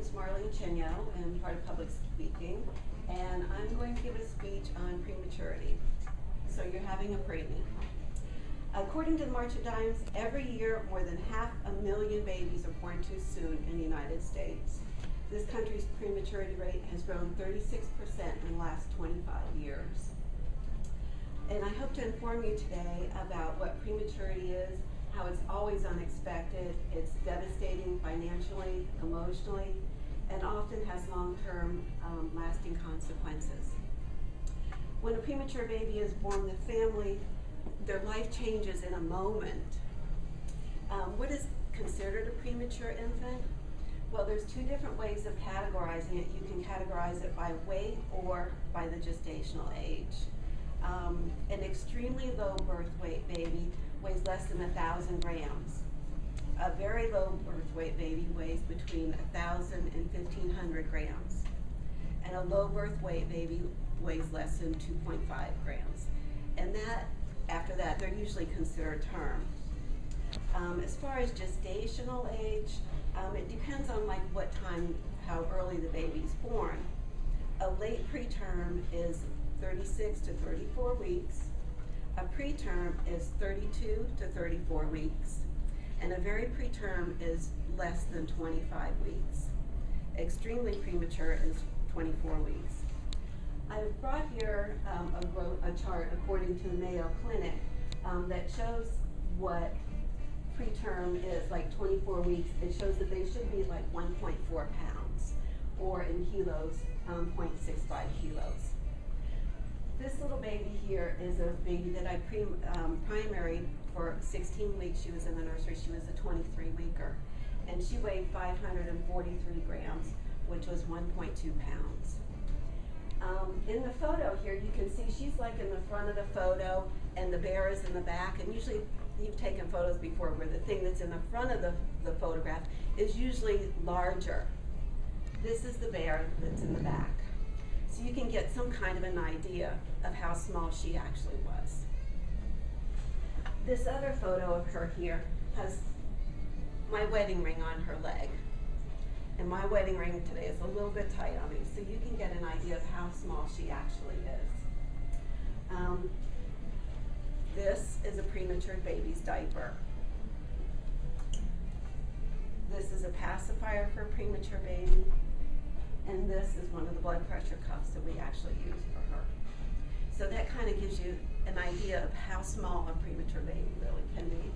name's Marlene Chenyo. I'm part of public speaking, and I'm going to give a speech on prematurity. So you're having a preemie. According to the March of Dimes, every year more than 500,000 babies are born too soon in the United States. This country's prematurity rate has grown 36% in the last 25 years. And I hope to inform you today about what prematurity is, how it's always unexpected, it's devastating financially, emotionally, and often has long-term lasting consequences. When a premature baby is born, the family, their life changes in a moment. What is considered a premature infant? Well, there's two different ways of categorizing it. You can categorize it by weight or by the gestational age. An extremely low birth weight baby weighs less than 1,000 grams. A very low birth weight baby weighs between 1,000 and 1,500 grams. And a low birth weight baby weighs less than 2.5 grams. And after that, they're usually considered term. As far as gestational age, it depends on how early the baby's born. A late preterm is 36 to 34 weeks. A preterm is 32 to 34 weeks. And a very preterm is less than 25 weeks. Extremely premature is 24 weeks. I've brought here a chart according to the Mayo Clinic that shows what preterm is, like 24 weeks. It shows that they should be like 1.4 pounds, or in kilos, 0.65 kilos. This little baby here is a baby that I primaried for 16 weeks. She was in the nursery. She was a 23-weeker. And she weighed 543 grams, which was 1.2 pounds. In the photo here, you can see she's like in the front of the photo, and the bear is in the back. And usually, you've taken photos before where the thing that's in the front of the photograph is usually larger. This is the bear that's in the back. So you can get some kind of an idea of how small she actually was. This other photo of her here has my wedding ring on her leg. And my wedding ring today is a little bit tight on me, so you can get an idea of how small she actually is. This is a premature baby's diaper. This is a pacifier for a premature baby. And this is one of the blood pressure cuffs that we actually use for her. So that kind of gives you an idea of how small a premature baby really can be.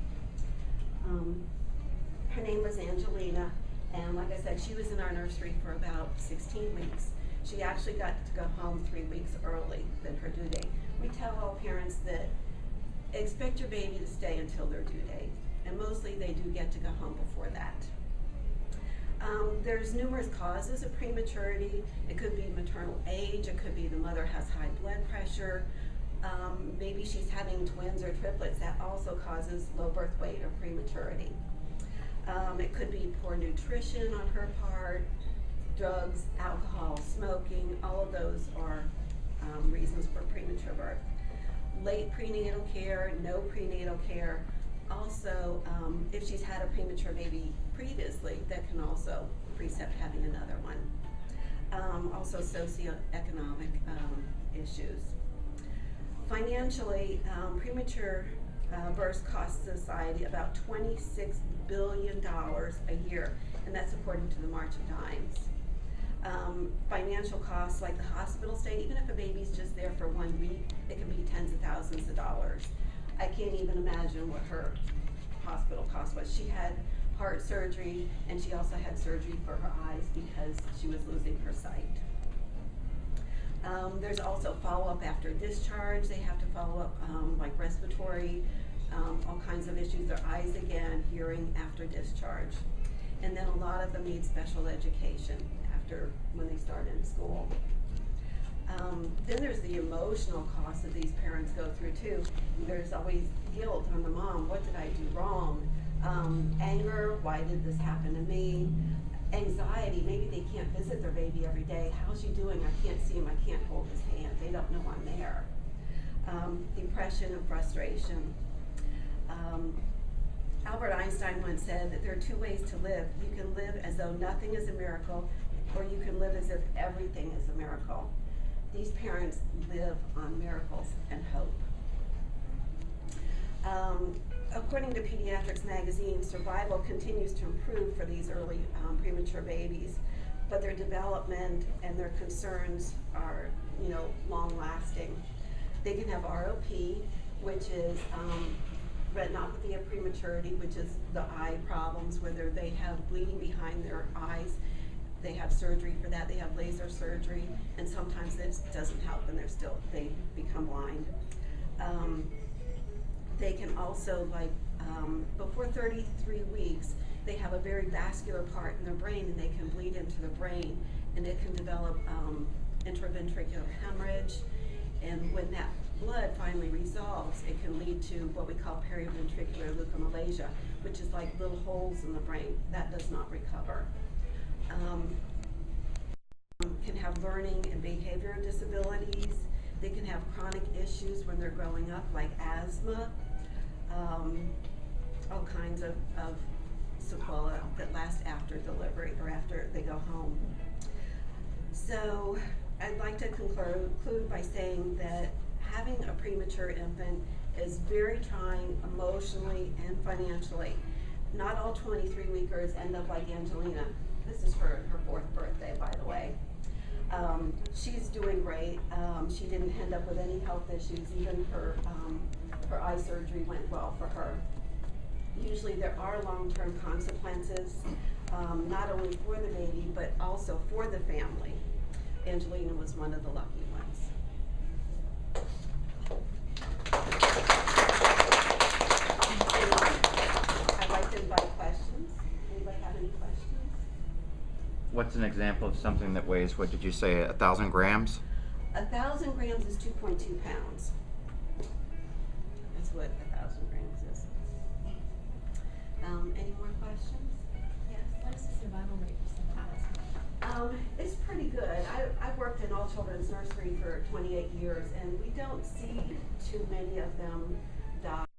Her name was Angelina, and like I said, she was in our nursery for about 16 weeks. She actually got to go home 3 weeks early than her due date. We tell all parents that expect your baby to stay until their due date, and mostly they do get to go home before that. There's numerous causes of prematurity. It could be maternal age, it could be the mother has high blood pressure, maybe she's having twins or triplets. That also causes low birth weight or prematurity. It could be poor nutrition on her part, drugs, alcohol, smoking. All of those are reasons for premature birth. Late prenatal care, no prenatal care. Also, if she's had a premature baby previously, that can also precept having another one. Also socioeconomic issues. Financially, premature births cost society about $26 billion a year, and that's according to the March of Dimes. Financial costs, like the hospital stay, even if a baby's just there for 1 week, it can be tens of thousands of dollars. I can't even imagine what her hospital cost was. She had heart surgery, and she also had surgery for her eyes because she was losing her sight. There's also follow-up after discharge. They have to follow up like respiratory, all kinds of issues, their eyes again, hearing after discharge. And then a lot of them need special education when they start in school. Then there's the emotional cost that these parents go through too. There's always guilt on the mom. What did I do wrong? Anger, why did this happen to me? Anxiety, maybe they can't visit their baby every day. How's he doing? I can't see him, I can't hold his hand. They don't know I'm there. Depression and frustration. Albert Einstein once said that there are two ways to live. You can live as though nothing is a miracle, or you can live as if everything is a miracle. These parents live on miracles and hope. According to Pediatrics Magazine, survival continues to improve for these early premature babies, but their development and their concerns are, long-lasting. They can have ROP, which is retinopathy of prematurity, which is the eye problems, whether they have bleeding behind their eyes. They have surgery for that. They have laser surgery, and sometimes this doesn't help, and they become blind. They can also, before 33 weeks, they have a very vascular part in their brain, and they can bleed into the brain, and it can develop intraventricular hemorrhage. And when that blood finally resolves, it can lead to what we call periventricular leukomalacia, which is like little holes in the brain. That does not recover. Can have learning and behavior disabilities. They can have chronic issues when they're growing up, like asthma, all kinds of sequelae that last after delivery or after they go home. So I'd like to conclude by saying that having a premature infant is very trying emotionally and financially. Not all 23-weekers end up like Angelina. This is her 4th birthday, by the way. She's doing great. She didn't end up with any health issues. Even her eye surgery went well for her. Usually there are long-term consequences, not only for the baby, but also for the family. Angelina was one of the lucky ones. I'd like to invite questions. Anybody have any questions? What's an example of something that weighs, what did you say, 1,000 grams? 1,000 grams is 2.2 pounds. That's what 1,000 grams is. Any more questions? Yes. What is the survival rate for symptoms? It's pretty good. I've worked in all children's nursery for 28 years, and we don't see too many of them